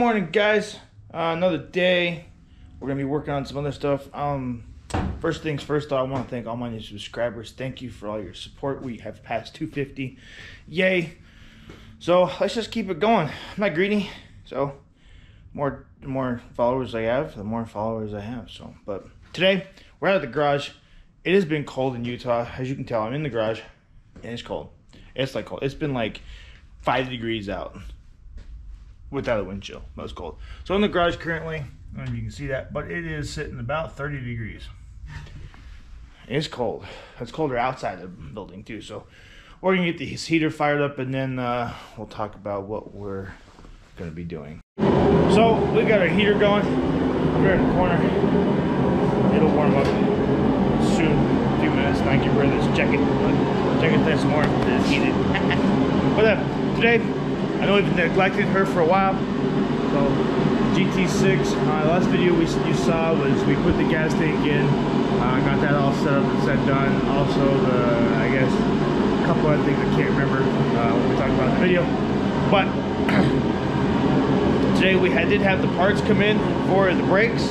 Morning, guys. Another day. We're gonna be working on some other stuff. First things first, though, I want to thank all my new subscribers. Thank you for all your support. We have passed 250. Yay! So let's just keep it going. I'm not greedy, so the more followers I have, the more followers I have. So, but today we're out of the garage. It has been cold in Utah, as you can tell. I'm in the garage, and it's cold. It's like cold. It's been like 5 degrees out without a wind chill. But it's cold. So in the garage currently, I don't know if you can see that, but it is sitting about 30 degrees. It's cold. It's colder outside the building too. So we're gonna get this heater fired up, and then we'll talk about what we're gonna be doing. So we got our heater going. We're in the corner. It'll warm up soon. A few minutes. Thank you, brothers. Check it. Check it this more. It's heated. But today, I know we've neglected her for a while. So GT6. Last video you saw was we put the gas tank in. Got that all set up and set done. Also, I guess a couple other things I can't remember what we talked about in the video. But today we did have the parts come in for the brakes,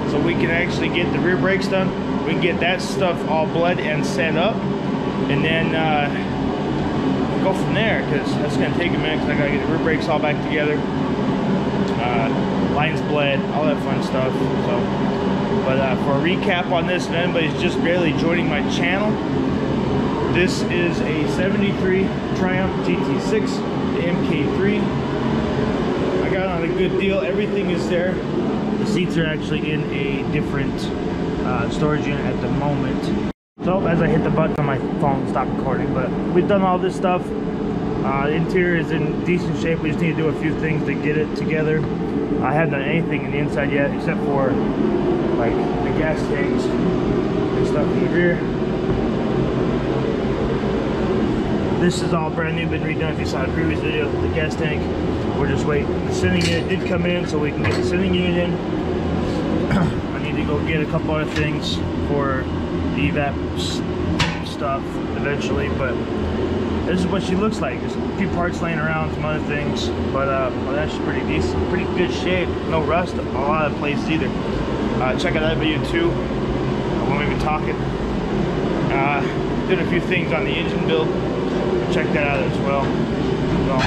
so we can actually get the rear brakes done. We can get that stuff all bled and set up, and then we'll go from there, because that's going to take a minute, because I got to get the rear brakes all back together. Lines bled, all that fun stuff. So, but for a recap on this, if anybody's just barely joining my channel, this is a 73 Triumph GT6 MK3. I got it on a good deal. Everything is there. The seats are actually in a different storage unit at the moment. So as I hit the button on my phone to stop recording, but we've done all this stuff. The interior is in decent shape. We just need to do a few things to get it together. I haven't done anything in the inside yet, except for like the gas tanks and stuff in the rear. This is all brand new, been redone. If you saw the previous video, the gas tank. We're just waiting. The sending unit did come in, so we can get the sending unit in. I need to go get a couple other things for the evap stuff eventually, but this is what she looks like. There's a few parts laying around, some other things, but well, that's pretty decent, pretty good shape. No rust a lot of places either. Check out that video too when we've been talking. Did a few things on the engine build. Check that out as well. So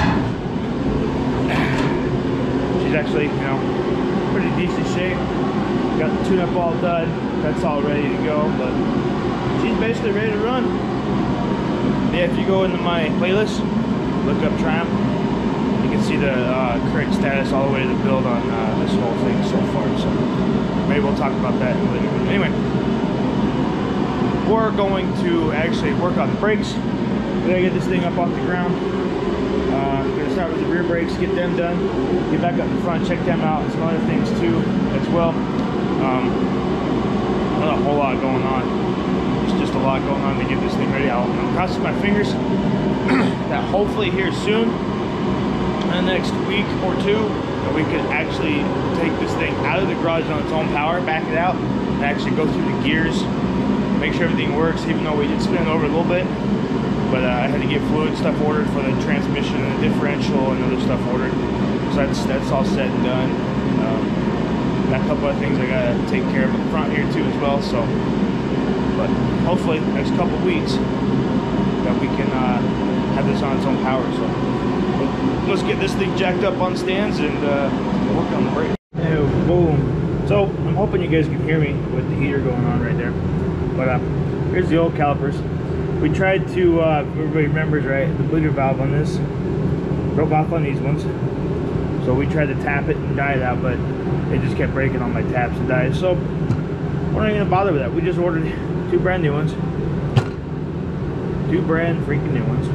she's actually, you know, pretty decent shape. Got the tune-up all done. That's all ready to go, but she's basically ready to run. Yeah, if you go into my playlist, look up Triumph, you can see the current status all the way to the build on this whole thing so far. So maybe we'll talk about that in a little bit. Anyway, we're going to actually work on the brakes. We gotta get this thing up off the ground. We're gonna start with the rear brakes, get them done, get back up in front, check them out, and some other things too as well. Not a whole lot going on. There's just a lot going on to get this thing ready. I'm crossing my fingers that hopefully here soon, in the next week or two, that we could actually take this thing out of the garage on its own power, back it out, and actually go through the gears, make sure everything works, even though we did spin over a little bit. But I had to get fluid stuff ordered for the transmission and the differential and other stuff ordered. So that's all set and done. Got a couple of things I gotta take care of in the front here too as well. So, but hopefully next couple of weeks that we can have this on its own power. So let's get this thing jacked up on stands and work on the brake. Oh, boom. So I'm hoping you guys can hear me with the heater going on right there. But here's the old calipers. We tried to, everybody remembers, right, the bleeder valve on this broke off on these ones. So we tried to tap it and die it out, but it just kept breaking on my taps and dies. So we're not gonna bother with that. We just ordered 2 brand new ones. 2 brand freaking new ones.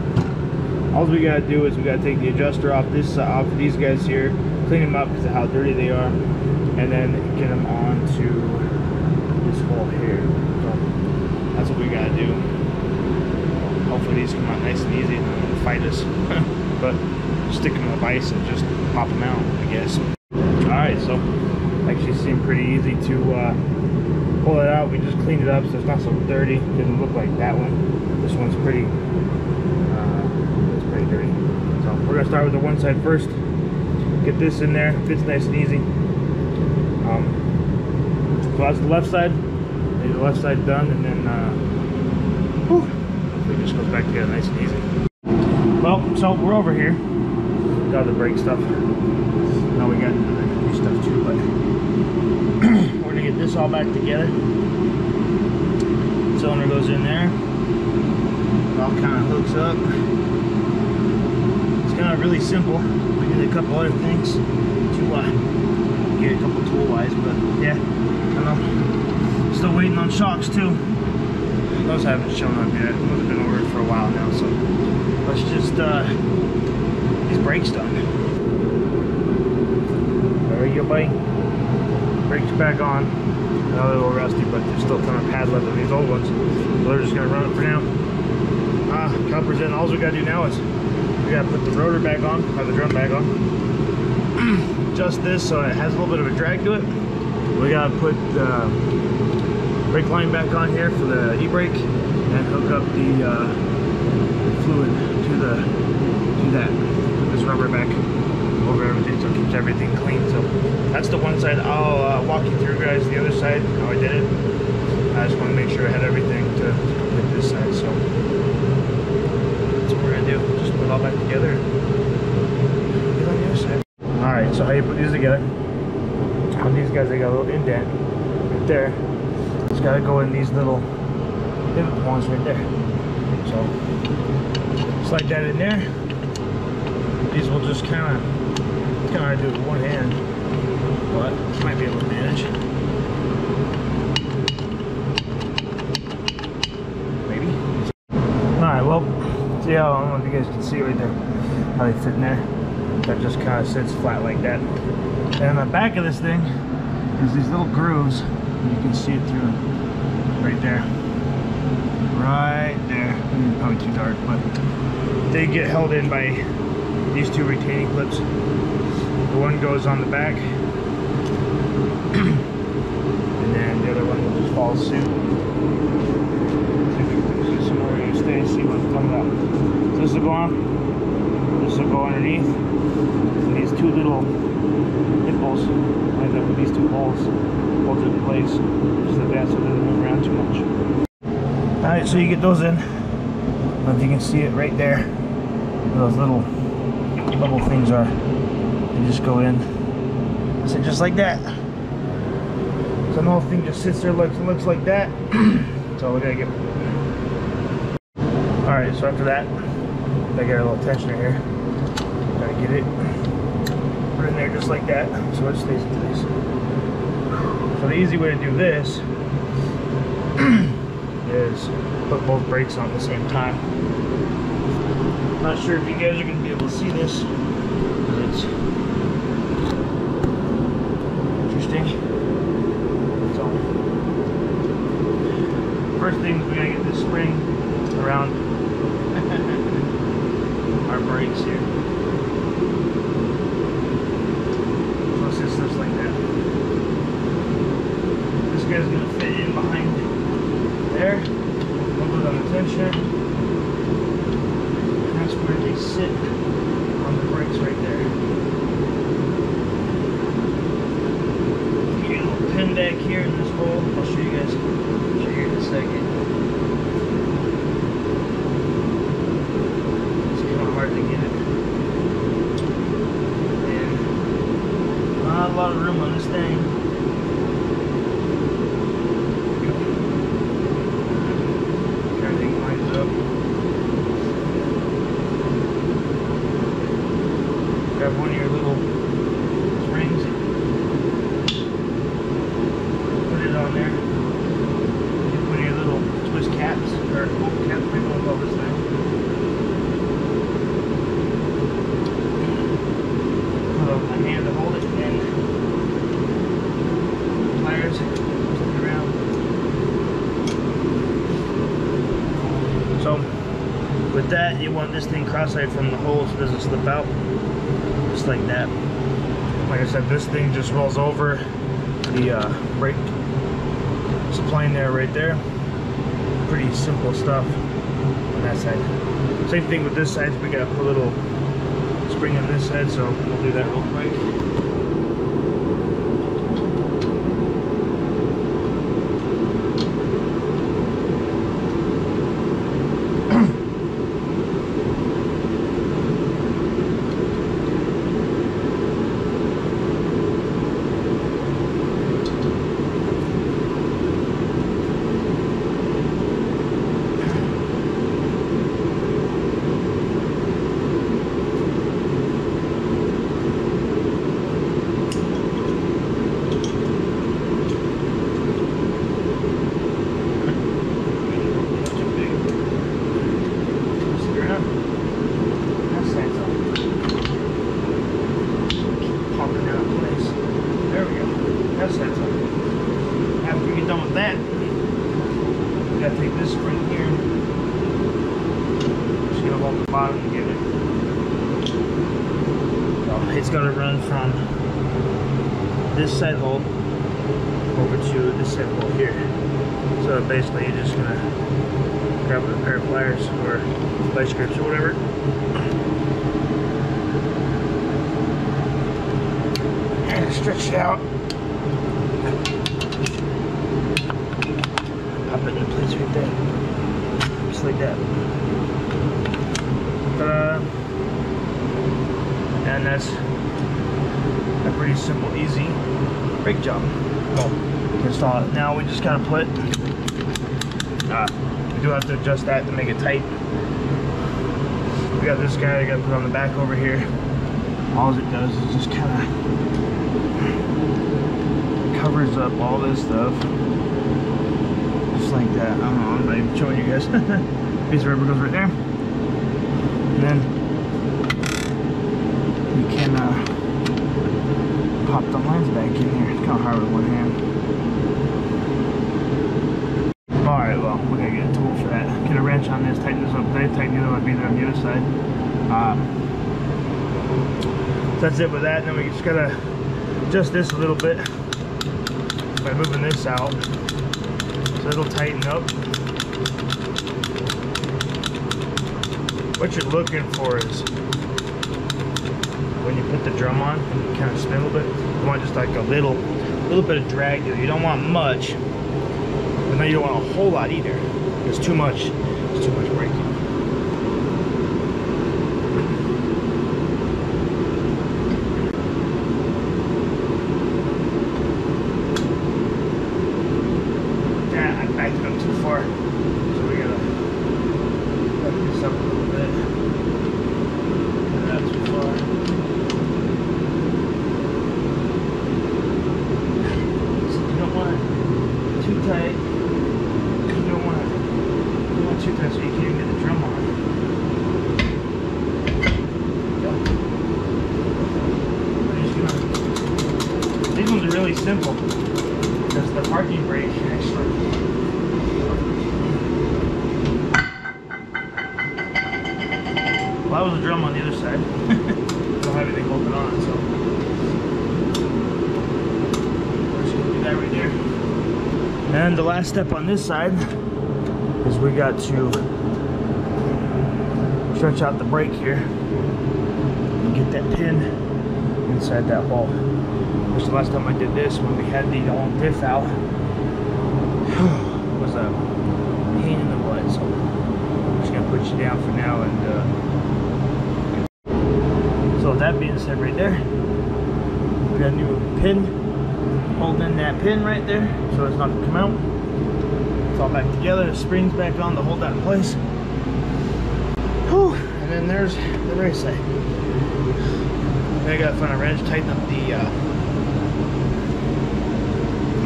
All we gotta do is we gotta take the adjuster off this, off of these guys here, clean them up because of how dirty they are, and then get them onto this hole here. So that's what we gotta do. Hopefully these come out nice and easy and don't fight us. But stick them in the vise and just pop them out, I guess. Alright, so actually seemed pretty easy to pull it out. We just cleaned it up so it's not so dirty. Didn't look like that one. This one's pretty it's pretty dirty. So we're gonna start with the one side first. get this in there, fits nice and easy. So that's the left side. Leave the left side done, and then it just goes back together nice and easy. Well, so we're over here. Got the brake stuff. Now we got new stuff too, but we're gonna get this all back together. Cylinder goes in there. It all kind of hooks up. It's kind of really simple. We did a couple other things to get a couple tool wise, but yeah, I don't know. Still waiting on shocks too. Those haven't shown up yet. Those have been ordered for a while now, so let's just these brakes done. There you go, buddy. Brakes back on. Now they're a little rusty, but there's still a ton of pad left on these old ones, so they're just gonna run it for now. Calipers in. All we gotta do now is we gotta put the rotor back on, or the drum back on. Just this so it has a little bit of a drag to it. We gotta put the brake line back on here for the e-brake and hook up the fluid to that. Put this rubber back over everything so it keeps everything clean. So that's the one side. I'll walk you through, guys, the other side, how I did it. I just want to make sure I had everything to complete this side. So that's what we're gonna do. Just put it all back together and get on the other side. Alright, so how you put these together. On these guys, they got a little indent right there. It's got to go in these little pivot points right there. So slide that in there. These will just kind of hard to do with one hand, but might be able to manage. Maybe. Alright, well, see how, I don't know if you guys can see right there how they fit in there. That just kind of sits flat like that. And on the back of this thing is these little grooves. You can see it through right there. Right there. Probably too dark, but they get held in by these two retaining clips. The one goes on the back, and then the other one will just follow suit. See if we can put somewhere you stay and see what's coming out. So this will go on. This will go underneath. And these two little nipples lines up with these two holes, hold it in place, just like that so it doesn't move around too much. Alright, so you get those in. I don't know if you can see it right there. Those little bubble things are. They just go in. So just like that. So the whole thing just sits there, looks like that. So we gotta get. Alright, so after that, I got a little tensioner here. Gotta get it. Put it in there just like that, so it stays in place. So the easy way to do this is put both brakes on at the same time. Not sure if you guys are going to be able to see this, but it's interesting. So first thing, we gotta get this spring around our brakes here. So it's just like that. This guy's gonna fit in behind there. I'll put it on the tensioner. And that's where they sit on the brakes right there. You get a little pin back here in this hole. I'll show you guys. Show you in a second. It's kind of hard to get it. And not a lot of room on this thing. Everything lines up. Grab one of your little springs, put it on there. You put your little twist caps, or bolt caps, maybe we'll call this thing. Put a hand to hold it, and pliers, flip it around. So with that, you want this thing cross-eyed from the hole so it doesn't slip out. Just like that. Like I said, this thing just rolls over the brake supply in there right there. Pretty simple stuff on that side. Same thing with this side. We gotta put a little spring on this side, so we'll do that real quick. After we get done with that, we gotta take this spring here. Just gonna hold the bottom and get it. So it's gonna run from this side hole over to this side hole here. So basically, you're just gonna grab a pair of pliers or vice grips or whatever. And stretch it out. Pop it in place right there. Just like that. And that's a pretty simple, easy brake job. Well, install it. Now we just gotta put, we do have to adjust that to make it tight. We got this guy I gotta put on the back over here. All it does is just kinda covers up all this stuff. Just like that. I don't know, I'm not even showing you guys. Piece of rubber goes right there. And then you can pop the lines back in here. It's kind of hard with one hand. Alright, well, we're going to get a tool for that. Get a wrench on this, tighten this up there, tighten the other one, be there on the other side. So that's it with that. And then we just got to adjust this a little bit by moving this out. So it'll tighten up. What you're looking for is when you put the drum on and you kind of spin a little bit, you want just like a little bit of drag there. You don't want much, but then you don't want a whole lot either. It's too much. It's too much braking. Yeah, I backed it up too far, so we gotta back this up a little bit. Not too far. Too tight. You don't want too tight so you can't even get the drum on. These ones are really simple because the parking brake actually. Well, that was a drum on the other side. Don't have anything bolted on, so we're just gonna do that right there. And the last step on this side is we got to stretch out the brake here and get that pin inside that hole. Which the last time I did this, when we had the old diff out, was a pain in the butt. So I'm just gonna put you down for now. And so with that being said, right there, we got a new pin. Holding that pin right there so it's not going to come out. It's all back together, the spring's back on to hold that in place. Whew. And then there's the race side. I got to find a wrench, tighten up the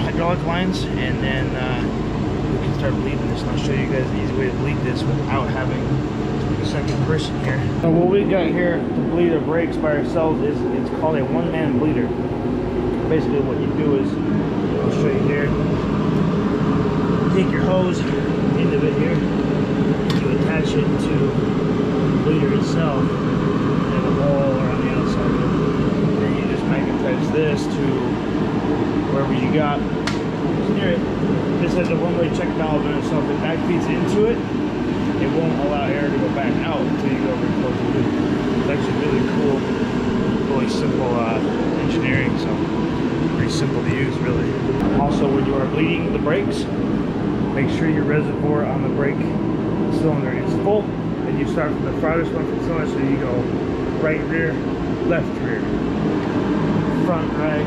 hydraulic lines, and then we can start bleeding this. And I'll show you guys an easy way to bleed this without having a second person here. So what we got here to bleed our brakes by ourselves is it's called a one-man bleeder. Basically what you do is, I'll show you here, take your hose, end of it here, you attach it to the bleeder itself and the hole or on the outside of it. And then you just magnetize this to wherever you got near it. This has a one-way check valve in it, so if it back feeds into it, it won't allow air to go back out until you go over and close the loop. It's actually really cool, really simple engineering, so pretty simple to use, really. Also, when you are bleeding the brakes, make sure your reservoir on the brake cylinder is full, and you start from the farthest one from the cylinder, so you go right rear, left rear, front right,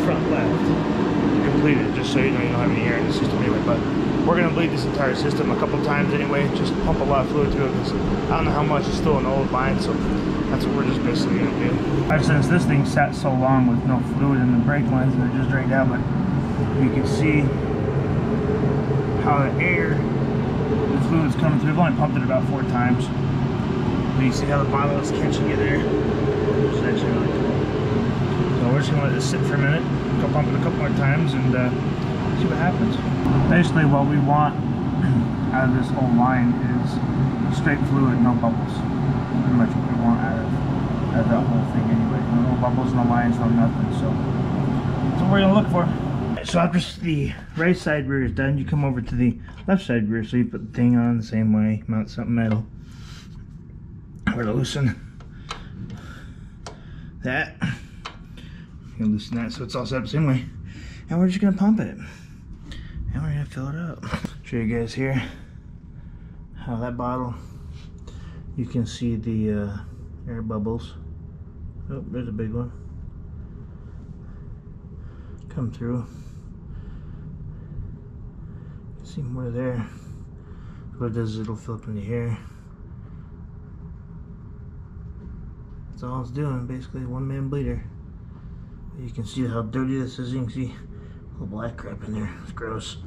front left. Complete it, just so you know you don't have any air in the system anyway. But we're gonna bleed this entire system a couple times anyway, just pump a lot of fluid through it, because I don't know how much is still an old line, so that's what we're just basically gonna do. Since this thing sat so long with no fluid in the brake lines, and they're just drained out, but you can see how the air, the fluid's coming through. We've only pumped it about 4 times. But you see how the bottle is catching it there, which is actually really cool. So we're just gonna let this sit for a minute, go pump it a couple more times, and see what happens. Basically what we want out of this whole line is straight fluid, no bubbles. Pretty much what we want out of that whole thing anyway. No bubbles, no lines, no nothing. So that's what we're gonna look for. So after the right side rear is done, you come over to the left side rear. So you put the thing on the same way, mount something metal. We're gonna loosen that. You're gonna loosen that so it's all set up the same way. And we're just gonna pump it. And we're gonna fill it up. Show you guys here how that bottle, you can see the air bubbles. Oh, there's a big one. Come through. See more there. What it does is it'll fill up in the air. That's all it's doing, basically, one-man bleeder. You can see how dirty this is. You can see a little black crap in there. It's gross.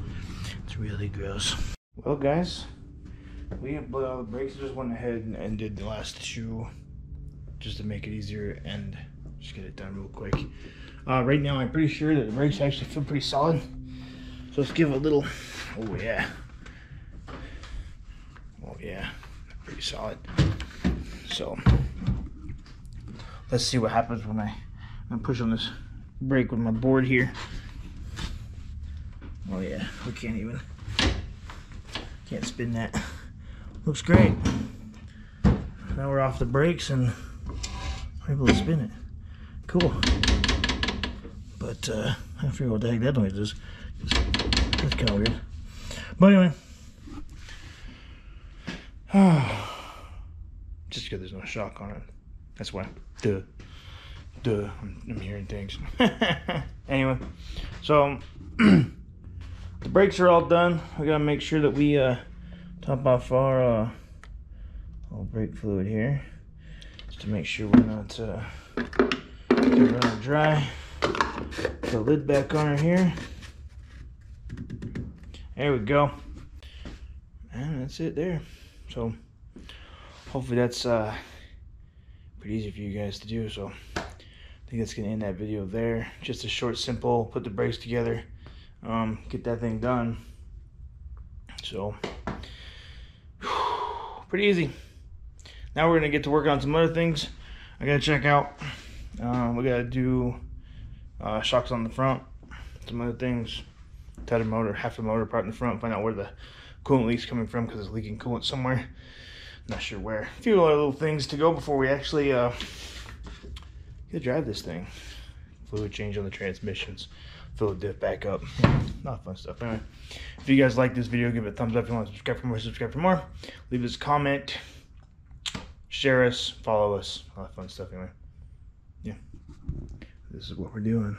It's really gross. Well, guys, we have bled all the brakes. I just went ahead and did the last 2 just to make it easier and just get it done real quick. Right now, I'm pretty sure that the brakes actually feel pretty solid. So let's give it a little. Oh yeah. Oh yeah. Pretty solid. So let's see what happens when I push on this brake with my board here. Oh yeah, we can't spin that. Looks great. Now we're off the brakes and we're able to spin it. Cool. But I forget what the heck that noise is. That's kind of weird. But anyway. Just because there's no shock on it. That's why. Duh. I'm hearing things. Anyway, so the brakes are all done. We gotta make sure that we top off our all brake fluid here, just to make sure we're not running dry. Put the lid back on her here. There we go. And that's it there. So hopefully that's pretty easy for you guys to do. So I think that's gonna end that video there. Just a short, simple, put the brakes together, get that thing done. So pretty easy. Now we're gonna get to work on some other things. I gotta check out. We gotta do shocks on the front, some other things. Tie the motor, half the motor part in the front, find out where the coolant leak's coming from, because it's leaking coolant somewhere. Not sure where. A few other little things to go before we actually get to drive this thing. Fluid change on the transmissions, fill the diff back up. Yeah, not fun stuff. Anyway, if you guys like this video, give it a thumbs up. If you want to subscribe for more, subscribe for more. Leave us a comment, share us, follow us, all that fun stuff. Anyway, yeah, this is what we're doing.